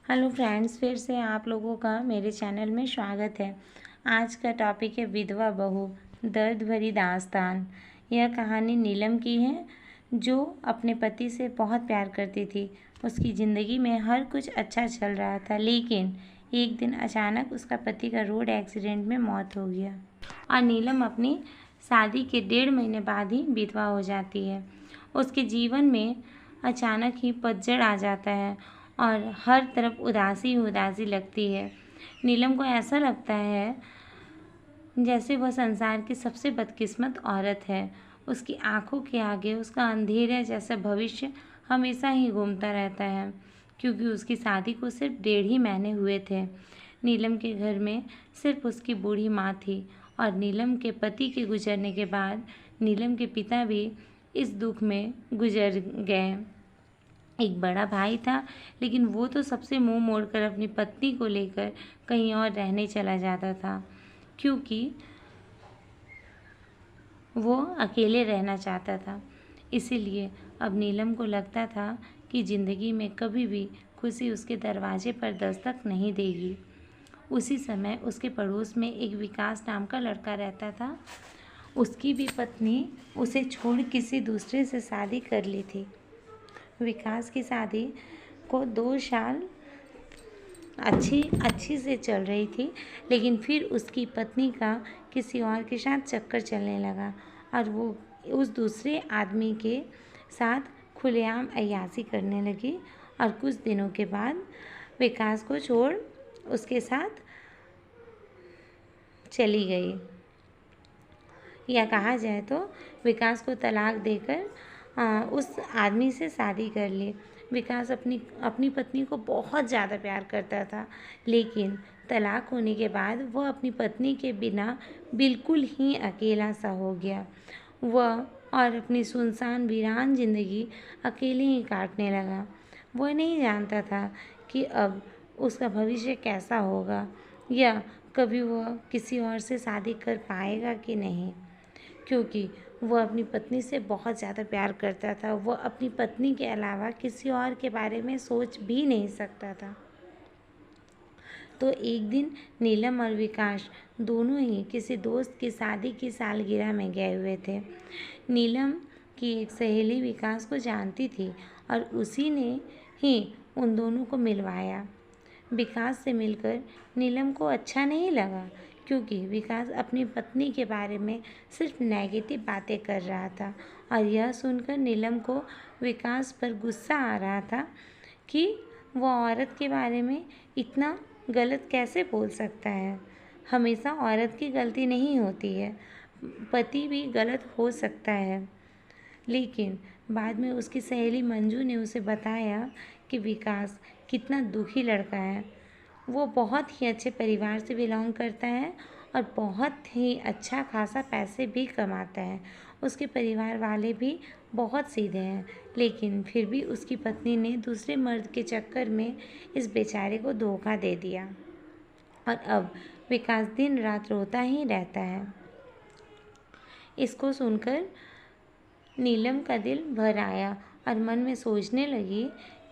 Hello friends, फिर से आप लोगों का मेरे चैनल में स्वागत है। आज का टॉपिक है विधवा बहू, दर्द भरी दास्तान। यह कहानी नीलम की है, जो अपने पति से बहुत प्यार करती थी। उसकी ज़िंदगी में हर कुछ अच्छा चल रहा था, लेकिन एक दिन अचानक उसका पति का रोड एक्सीडेंट में मौत हो गया और नीलम अपनी शादी के 1.5 महीने बाद ही विधवा हो जाती है। उसके जीवन में अचानक ही पतझड़ आ जाता है और हर तरफ उदासी उदासी लगती है। नीलम को ऐसा लगता है जैसे वह संसार की सबसे बदकिस्मत औरत है। उसकी आंखों के आगे उसका अंधेरे जैसा भविष्य हमेशा ही घूमता रहता है, क्योंकि उसकी शादी को सिर्फ 1.5 महीने हुए थे। नीलम के घर में सिर्फ उसकी बूढ़ी माँ थी और नीलम के पति के गुजरने के बाद नीलम के पिता भी इस दुख में गुजर गए। एक बड़ा भाई था, लेकिन वो तो सबसे मुंह मोड़कर अपनी पत्नी को लेकर कहीं और रहने चला जाता था, क्योंकि वो अकेले रहना चाहता था। इसीलिए अब नीलम को लगता था कि ज़िंदगी में कभी भी खुशी उसके दरवाजे पर दस्तक नहीं देगी। उसी समय उसके पड़ोस में एक विकास नाम का लड़का रहता था। उसकी भी पत्नी उसे छोड़ किसी दूसरे से शादी कर ली थी। विकास की शादी को 2 साल अच्छी से चल रही थी, लेकिन फिर उसकी पत्नी का किसी और के साथ चक्कर चलने लगा और वो उस दूसरे आदमी के साथ खुलेआम अय्याशी करने लगी और कुछ दिनों के बाद विकास को छोड़ उसके साथ चली गई, या कहा जाए तो विकास को तलाक देकर उस आदमी से शादी कर ली। विकास अपनी पत्नी को बहुत ज़्यादा प्यार करता था, लेकिन तलाक होने के बाद वह अपनी पत्नी के बिना बिल्कुल ही अकेला सा हो गया। वह और अपनी सुनसान वीरान जिंदगी अकेले ही काटने लगा। वह नहीं जानता था कि अब उसका भविष्य कैसा होगा, या कभी वह किसी और से शादी कर पाएगा कि नहीं, क्योंकि वह अपनी पत्नी से बहुत ज़्यादा प्यार करता था। वह अपनी पत्नी के अलावा किसी और के बारे में सोच भी नहीं सकता था। तो एक दिन नीलम और विकास दोनों ही किसी दोस्त की शादी की सालगिरह में गए हुए थे। नीलम की एक सहेली विकास को जानती थी और उसी ने ही उन दोनों को मिलवाया। विकास से मिलकर नीलम को अच्छा नहीं लगा, क्योंकि विकास अपनी पत्नी के बारे में सिर्फ नेगेटिव बातें कर रहा था और यह सुनकर नीलम को विकास पर गुस्सा आ रहा था कि वह औरत के बारे में इतना गलत कैसे बोल सकता है। हमेशा औरत की गलती नहीं होती है, पति भी गलत हो सकता है। लेकिन बाद में उसकी सहेली मंजू ने उसे बताया कि विकास कितना दुखी लड़का है। वो बहुत ही अच्छे परिवार से बिलोंग करता है और बहुत ही अच्छा खासा पैसे भी कमाता है। उसके परिवार वाले भी बहुत सीधे हैं, लेकिन फिर भी उसकी पत्नी ने दूसरे मर्द के चक्कर में इस बेचारे को धोखा दे दिया और अब विकास दिन रात रोता ही रहता है। इसको सुनकर नीलम का दिल भर आया और मन में सोचने लगी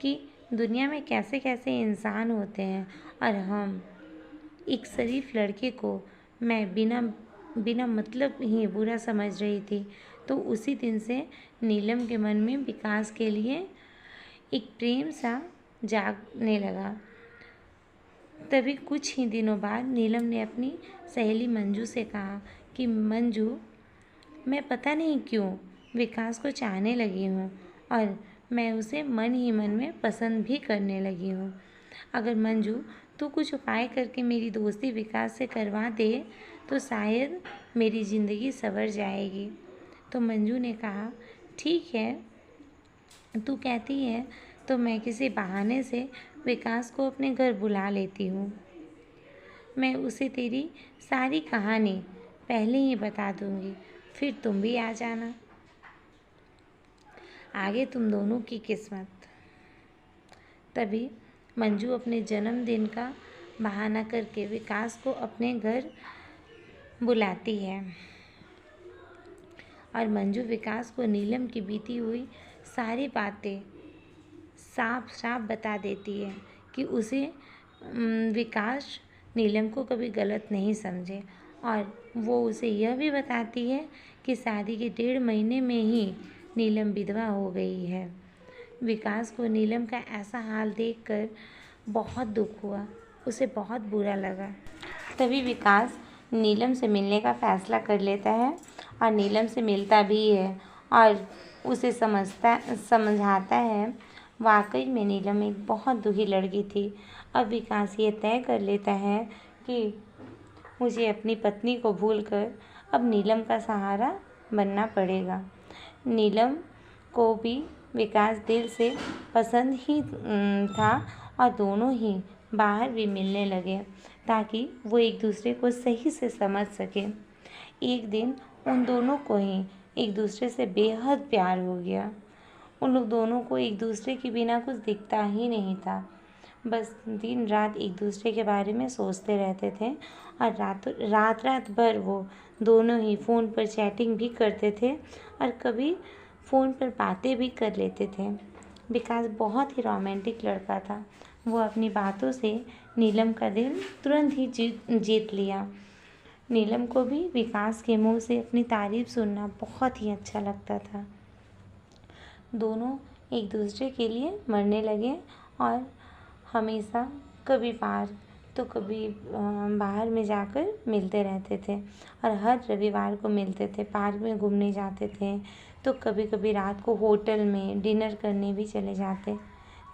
कि दुनिया में कैसे कैसे इंसान होते हैं, और हम एक शरीफ लड़के को मैं बिना मतलब ही बुरा समझ रही थी। तो उसी दिन से नीलम के मन में विकास के लिए एक प्रेम सा जागने लगा। तभी कुछ ही दिनों बाद नीलम ने अपनी सहेली मंजू से कहा कि मंजू, मैं पता नहीं क्यों विकास को चाहने लगी हूँ और मैं उसे मन ही मन में पसंद भी करने लगी हूँ। अगर मंजू तू कुछ उपाय करके मेरी दोस्ती विकास से करवा दे तो शायद मेरी ज़िंदगी संवर जाएगी। तो मंजू ने कहा, ठीक है, तू कहती है तो मैं किसी बहाने से विकास को अपने घर बुला लेती हूँ। मैं उसे तेरी सारी कहानी पहले ही बता दूँगी, फिर तुम भी आ जाना। आगे तुम दोनों की किस्मत। तभी मंजू अपने जन्मदिन का बहाना करके विकास को अपने घर बुलाती है और मंजू विकास को नीलम की बीती हुई सारी बातें साफ साफ बता देती है कि उसे विकास नीलम को कभी गलत नहीं समझे, और वो उसे यह भी बताती है कि शादी के 1.5 महीने में ही नीलम विधवा हो गई है। विकास को नीलम का ऐसा हाल देखकर बहुत दुख हुआ, उसे बहुत बुरा लगा। तभी विकास नीलम से मिलने का फैसला कर लेता है और नीलम से मिलता भी है और उसे समझाता है। वाकई में नीलम एक बहुत दुखी लड़की थी। अब विकास ये तय कर लेता है कि मुझे अपनी पत्नी को भूलकर अब नीलम का सहारा बनना पड़ेगा। नीलम को भी विकास दिल से पसंद ही था और दोनों ही बाहर भी मिलने लगे ताकि वो एक दूसरे को सही से समझ सकें। एक दिन उन दोनों को ही एक दूसरे से बेहद प्यार हो गया। उन लोग दोनों को एक दूसरे के बिना कुछ दिखता ही नहीं था। बस दिन रात एक दूसरे के बारे में सोचते रहते थे और रात भर वो दोनों ही फ़ोन पर चैटिंग भी करते थे और कभी फ़ोन पर बातें भी कर लेते थे। विकास बहुत ही रोमांटिक लड़का था। वो अपनी बातों से नीलम का दिल तुरंत ही जीत लिया। नीलम को भी विकास के मुंह से अपनी तारीफ सुनना बहुत ही अच्छा लगता था। दोनों एक दूसरे के लिए मरने लगे और हमेशा कभी पार्क तो कभी बाहर में जाकर मिलते रहते थे और हर रविवार को मिलते थे, पार्क में घूमने जाते थे, तो कभी कभी रात को होटल में डिनर करने भी चले जाते।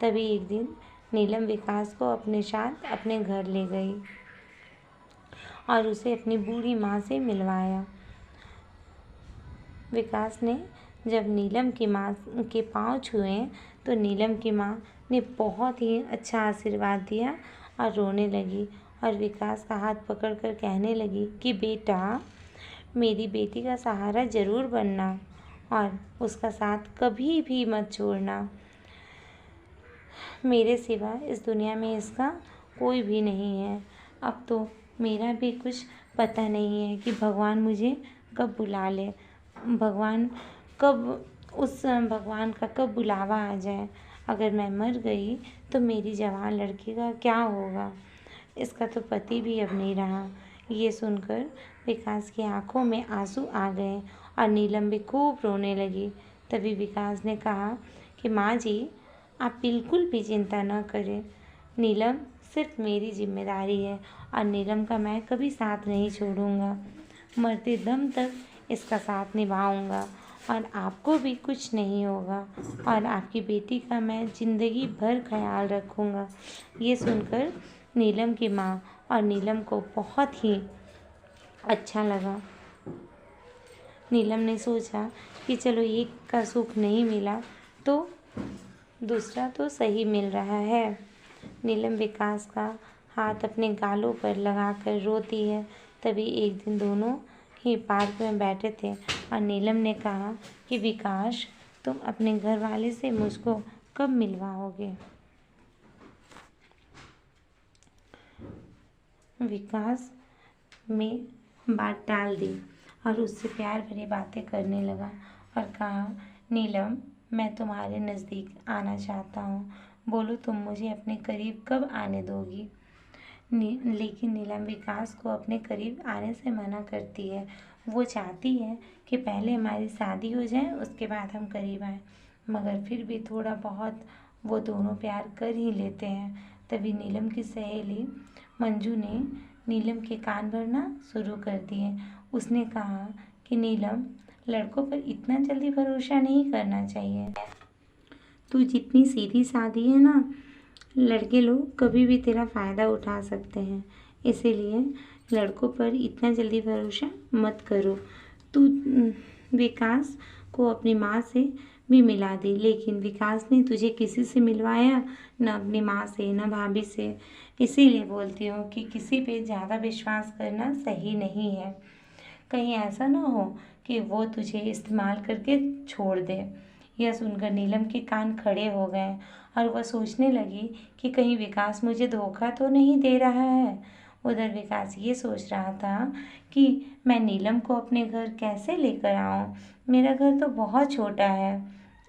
तभी एक दिन नीलम विकास को अपने साथ अपने घर ले गई और उसे अपनी बूढ़ी माँ से मिलवाया। विकास ने जब नीलम की माँ के पाँव छुए तो नीलम की माँ ने बहुत ही अच्छा आशीर्वाद दिया और रोने लगी और विकास का हाथ पकड़कर कहने लगी कि बेटा, मेरी बेटी का सहारा ज़रूर बनना और उसका साथ कभी भी मत छोड़ना। मेरे सिवा इस दुनिया में इसका कोई भी नहीं है। अब तो मेरा भी कुछ पता नहीं है कि भगवान मुझे कब बुला ले, भगवान का कब बुलावा आ जाए। अगर मैं मर गई तो मेरी जवान लड़की का क्या होगा? इसका तो पति भी अब नहीं रहा। ये सुनकर विकास की आंखों में आंसू आ गए और नीलम भी खूब रोने लगी। तभी विकास ने कहा कि माँ जी, आप बिल्कुल भी चिंता न करें। नीलम सिर्फ मेरी जिम्मेदारी है और नीलम का मैं कभी साथ नहीं छोड़ूंगा। मरते दम तक इसका साथ निभाऊंगा और आपको भी कुछ नहीं होगा और आपकी बेटी का मैं ज़िंदगी भर ख्याल रखूंगा। ये सुनकर नीलम की माँ और नीलम को बहुत ही अच्छा लगा। नीलम ने सोचा कि चलो एक का सुख नहीं मिला तो दूसरा तो सही मिल रहा है। नीलम विकास का हाथ अपने गालों पर लगाकर रोती है। तभी एक दिन दोनों ही पार्क में बैठे थे और नीलम ने कहा कि विकास, तुम अपने घर वाले से मुझको कब मिलवाओगे? विकास में बात टाल दी और उससे प्यार भरी बातें करने लगा और कहा, नीलम, मैं तुम्हारे नज़दीक आना चाहता हूँ। बोलो, तुम मुझे अपने करीब कब आने दोगी? लेकिन नीलम विकास को अपने करीब आने से मना करती है। वो चाहती है कि पहले हमारी शादी हो जाए, उसके बाद हम करीब आएँ। मगर फिर भी थोड़ा बहुत वो दोनों प्यार कर ही लेते हैं। तभी नीलम की सहेली मंजू ने नीलम के कान भरना शुरू कर दिए। उसने कहा कि नीलम, लड़कों पर इतना जल्दी भरोसा नहीं करना चाहिए। तू जितनी सीधी सादी है ना, लड़के लोग कभी भी तेरा फ़ायदा उठा सकते हैं। इसीलिए लड़कों पर इतना जल्दी भरोसा मत करो। तू विकास को अपनी माँ से भी मिला दे, लेकिन विकास ने तुझे किसी से मिलवाया, न अपनी माँ से न भाभी से। इसीलिए बोलती हूँ कि किसी पे ज़्यादा विश्वास करना सही नहीं है। कहीं ऐसा ना हो कि वो तुझे इस्तेमाल करके छोड़ दे। यह सुनकर नीलम के कान खड़े हो गए और वह सोचने लगी कि कहीं विकास मुझे धोखा तो नहीं दे रहा है। उधर विकास ये सोच रहा था कि मैं नीलम को अपने घर कैसे लेकर आऊँ। मेरा घर तो बहुत छोटा है,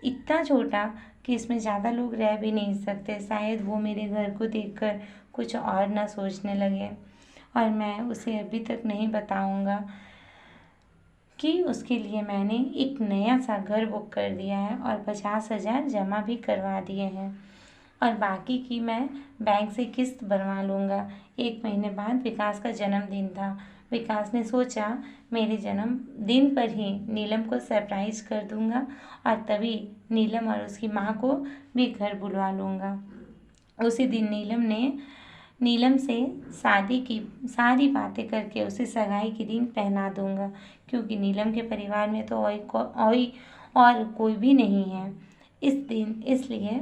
इतना छोटा कि इसमें ज़्यादा लोग रह भी नहीं सकते, शायद वो मेरे घर को देखकर कुछ और ना सोचने लगे। और मैं उसे अभी तक नहीं बताऊंगा कि उसके लिए मैंने एक नया सा घर बुक कर दिया है और 50,000 जमा भी करवा दिए हैं, और बाकी की मैं बैंक से किस्त बनवा लूँगा। 1 महीने बाद विकास का जन्मदिन था। विकास ने सोचा मेरे जन्मदिन पर ही नीलम को सरप्राइज कर दूंगा, और तभी नीलम और उसकी माँ को भी घर बुलवा लूँगा। उसी दिन नीलम से शादी की सारी बातें करके उसे सगाई के दिन पहना दूंगा, क्योंकि नीलम के परिवार में तो और कोई भी नहीं है इसलिए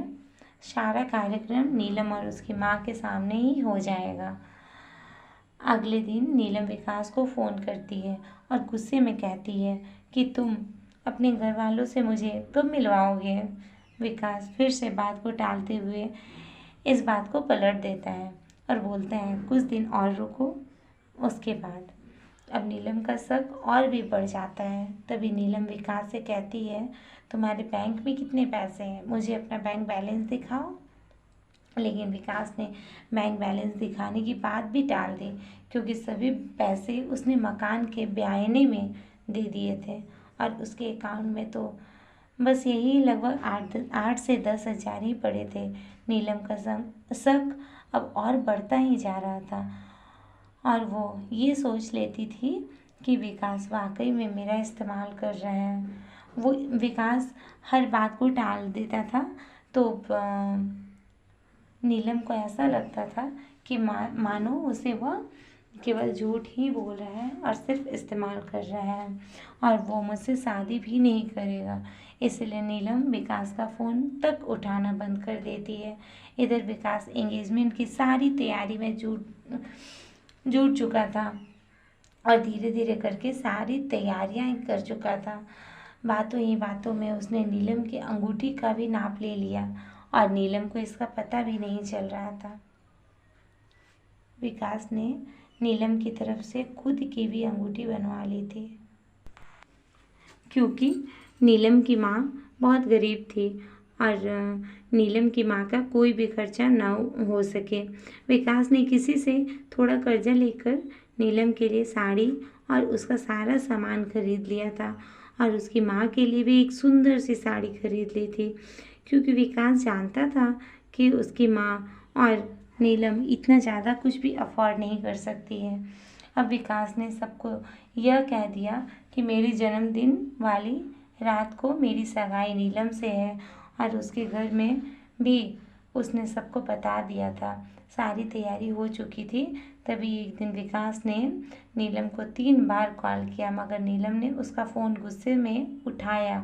सारा कार्यक्रम नीलम और उसकी माँ के सामने ही हो जाएगा। अगले दिन नीलम विकास को फ़ोन करती है और गुस्से में कहती है कि तुम अपने घर वालों से मुझे कब मिलवाओगे। विकास फिर से बात को टालते हुए इस बात को पलट देता है और बोलता है कुछ दिन और रुको। उसके बाद अब नीलम का शक और भी बढ़ जाता है। तभी नीलम विकास से कहती है तुम्हारे बैंक में कितने पैसे हैं, मुझे अपना बैंक बैलेंस दिखाओ। लेकिन विकास ने बैंक बैलेंस दिखाने की बात भी टाल दी, क्योंकि सभी पैसे उसने मकान के ब्यायने में दे दिए थे और उसके अकाउंट में तो बस यही लगभग 8 से 10,000 ही पड़े थे। नीलम का शक अब और बढ़ता ही जा रहा था और वो ये सोच लेती थी कि विकास वाकई में मेरा इस्तेमाल कर रहा है। वो विकास हर बात को टाल देता था, तो नीलम को ऐसा लगता था कि मानो उसे वह केवल झूठ ही बोल रहा है और सिर्फ इस्तेमाल कर रहा है, और वो मुझसे शादी भी नहीं करेगा। इसलिए नीलम विकास का फ़ोन तक उठाना बंद कर देती है। इधर विकास एंगेजमेंट की सारी तैयारी में जुट चुका था और धीरे धीरे करके सारी तैयारियां कर चुका था। बातों ही बातों में उसने नीलम की अंगूठी का भी नाप ले लिया और नीलम को इसका पता भी नहीं चल रहा था। विकास ने नीलम की तरफ से खुद की भी अंगूठी बनवा ली थी, क्योंकि नीलम की माँ बहुत गरीब थी और नीलम की माँ का कोई भी खर्चा ना हो सके। विकास ने किसी से थोड़ा कर्जा लेकर नीलम के लिए साड़ी और उसका सारा सामान खरीद लिया था, और उसकी माँ के लिए भी एक सुंदर सी साड़ी खरीद ली थी, क्योंकि विकास जानता था कि उसकी माँ और नीलम इतना ज़्यादा कुछ भी अफोर्ड नहीं कर सकती है। अब विकास ने सबको यह कह दिया कि मेरी जन्मदिन वाली रात को मेरी सगाई नीलम से है, और उसके घर में भी उसने सबको बता दिया था। सारी तैयारी हो चुकी थी। तभी एक दिन विकास ने नीलम को 3 बार कॉल किया, मगर नीलम ने उसका फ़ोन गुस्से में उठाया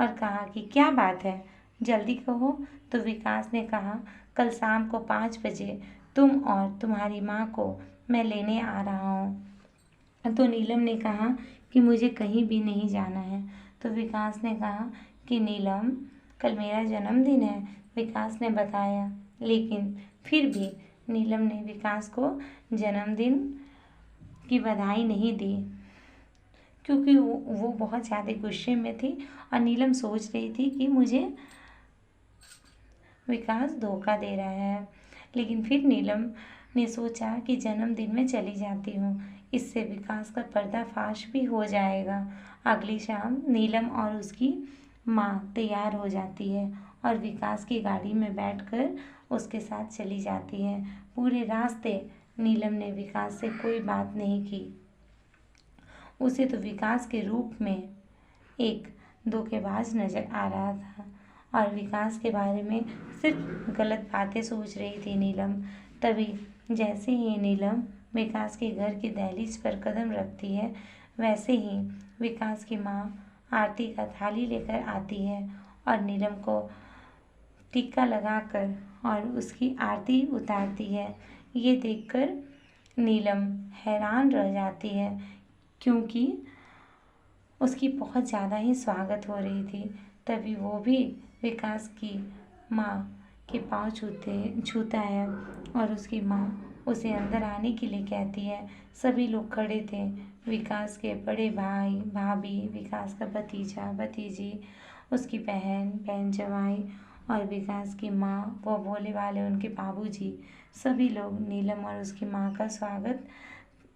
और कहा कि क्या बात है, जल्दी कहो। तो विकास ने कहा कल शाम को 5 बजे तुम और तुम्हारी माँ को मैं लेने आ रहा हूँ। तो नीलम ने कहा कि मुझे कहीं भी नहीं जाना है। तो विकास ने कहा कि नीलम कल मेरा जन्मदिन है, विकास ने बताया। लेकिन फिर भी नीलम ने विकास को जन्मदिन की बधाई नहीं दी, क्योंकि वो बहुत ज़्यादा गुस्से में थी और नीलम सोच रही थी कि मुझे विकास धोखा दे रहा है। लेकिन फिर नीलम ने सोचा कि जन्मदिन में चली जाती हूँ, इससे विकास का पर्दाफाश भी हो जाएगा। अगली शाम नीलम और उसकी माँ तैयार हो जाती है और विकास की गाड़ी में बैठकर उसके साथ चली जाती है। पूरे रास्ते नीलम ने विकास से कोई बात नहीं की। उसे तो विकास के रूप में एक धोखेबाज नजर आ रहा था और विकास के बारे में सिर्फ गलत बातें सोच रही थी नीलम। तभी जैसे ही नीलम विकास के घर की दहलीज पर कदम रखती है, वैसे ही विकास की माँ आरती का थाली लेकर आती है और नीलम को टीका लगाकर और उसकी आरती उतारती है। ये देखकर नीलम हैरान रह जाती है, क्योंकि उसकी बहुत ज़्यादा ही स्वागत हो रही थी। तभी वो भी विकास की माँ के पाँव छूता है और उसकी माँ उसे अंदर आने के लिए कहती है। सभी लोग खड़े थे, विकास के बड़े भाई भाभी, विकास का भतीजा भतीजी, उसकी बहन जमाई और विकास की माँ वो भोले वाले उनके बाबूजी सभी लोग नीलम और उसकी माँ का स्वागत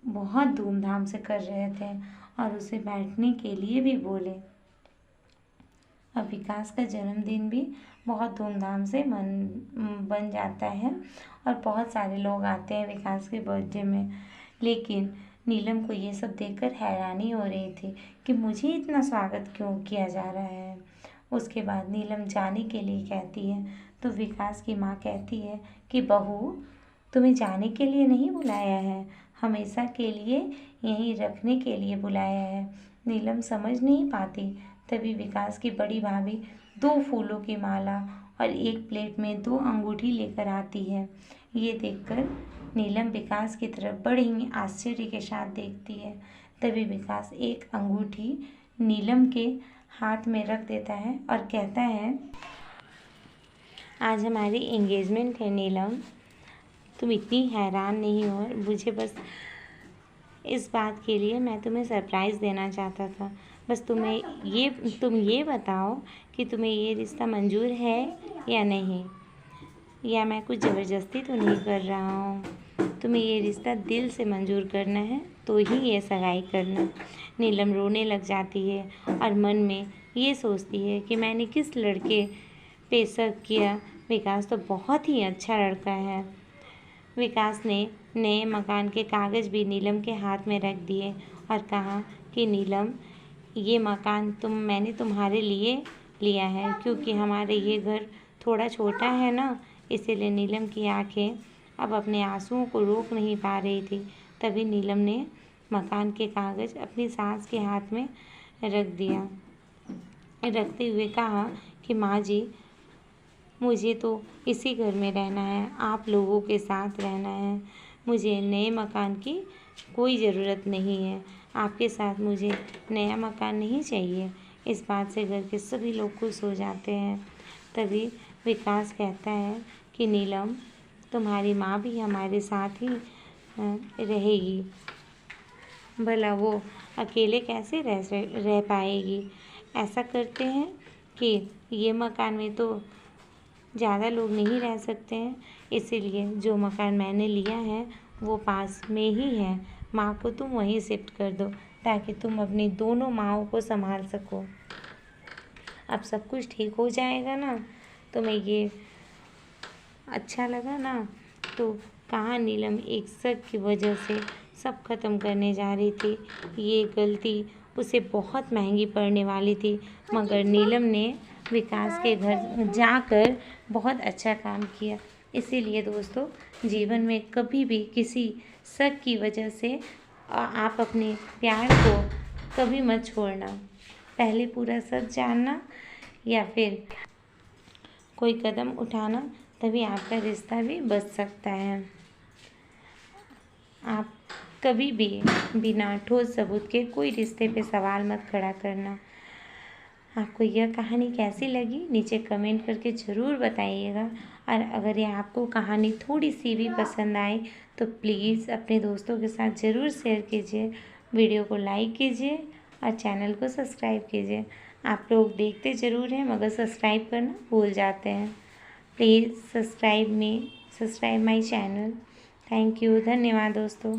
बहुत धूमधाम से कर रहे थे और उसे बैठने के लिए भी बोले। अब विकास का जन्मदिन भी बहुत धूमधाम से बन जाता है और बहुत सारे लोग आते हैं विकास के बर्थडे में। लेकिन नीलम को ये सब देखकर हैरानी हो रही थी कि मुझे इतना स्वागत क्यों किया जा रहा है। उसके बाद नीलम जाने के लिए कहती है तो विकास की माँ कहती है कि बहू, तुम्हें जाने के लिए नहीं बुलाया है, हमेशा के लिए यहीं रखने के लिए बुलाया है। नीलम समझ नहीं पाती। तभी विकास की बड़ी भाभी 2 फूलों की माला और एक प्लेट में 2 अंगूठी लेकर आती है। ये देखकर नीलम विकास की तरफ बड़े ही आश्चर्य के साथ देखती है। तभी विकास एक अंगूठी नीलम के हाथ में रख देता है और कहता है, आज हमारी एंगेजमेंट है नीलम, तुम इतनी हैरान नहीं हो। मुझे बस इस बात के लिए मैं तुम्हें सरप्राइज़ देना चाहता था। बस तुम ये बताओ कि तुम्हें ये रिश्ता मंजूर है या नहीं, या मैं कुछ ज़बरदस्ती तो नहीं कर रहा हूँ। तुम्हें ये रिश्ता दिल से मंजूर करना है तो ही ये सगाई करना। नीलम रोने लग जाती है और मन में ये सोचती है कि मैंने किस लड़के पे शक किया। विकास तो बहुत ही अच्छा लड़का है। विकास ने नए मकान के कागज़ भी नीलम के हाथ में रख दिए और कहा कि नीलम, ये मकान मैंने तुम्हारे लिए लिया है क्योंकि हमारे ये घर थोड़ा छोटा है ना, इसीलिए। नीलम की आंखें अब अपने आंसुओं को रोक नहीं पा रही थी। तभी नीलम ने मकान के कागज़ अपनी सास के हाथ में रखते हुए कहा कि माँ जी, मुझे तो इसी घर में रहना है, आप लोगों के साथ रहना है। मुझे नए मकान की कोई ज़रूरत नहीं है। आपके साथ मुझे नया मकान नहीं चाहिए। इस बात से घर के सभी लोग खुश हो जाते हैं। तभी विकास कहता है कि नीलम, तुम्हारी माँ भी हमारे साथ ही रहेगी। भला वो अकेले कैसे रह पाएगी। ऐसा करते हैं कि ये मकान में तो ज़्यादा लोग नहीं रह सकते हैं, इसीलिए जो मकान मैंने लिया है वो पास में ही है। माँ को तुम वहीं शिफ्ट कर दो ताकि तुम अपनी दोनों माँओं को संभाल सको। अब सब कुछ ठीक हो जाएगा ना। तुम्हें ये अच्छा लगा ना। तो कहाँ नीलम एक शक की वजह से सब खत्म करने जा रही थी। ये गलती उसे बहुत महंगी पड़ने वाली थी, मगर नीलम ने विकास के घर जाकर बहुत अच्छा काम किया। इसीलिए दोस्तों, जीवन में कभी भी किसी शक की वजह से आप अपने प्यार को कभी मत छोड़ना। पहले पूरा सच जानना या फिर कोई कदम उठाना, तभी आपका रिश्ता भी बच सकता है। आप कभी भी बिना ठोस सबूत के कोई रिश्ते पे सवाल मत खड़ा करना। आपको यह कहानी कैसी लगी नीचे कमेंट करके ज़रूर बताइएगा। और अगर ये आपको कहानी थोड़ी सी भी पसंद आए तो प्लीज़ अपने दोस्तों के साथ ज़रूर शेयर कीजिए, वीडियो को लाइक कीजिए और चैनल को सब्सक्राइब कीजिए। आप लोग देखते ज़रूर हैं मगर सब्सक्राइब करना भूल जाते हैं। Please subscribe my channel. Thank you. धन्यवाद दोस्तों।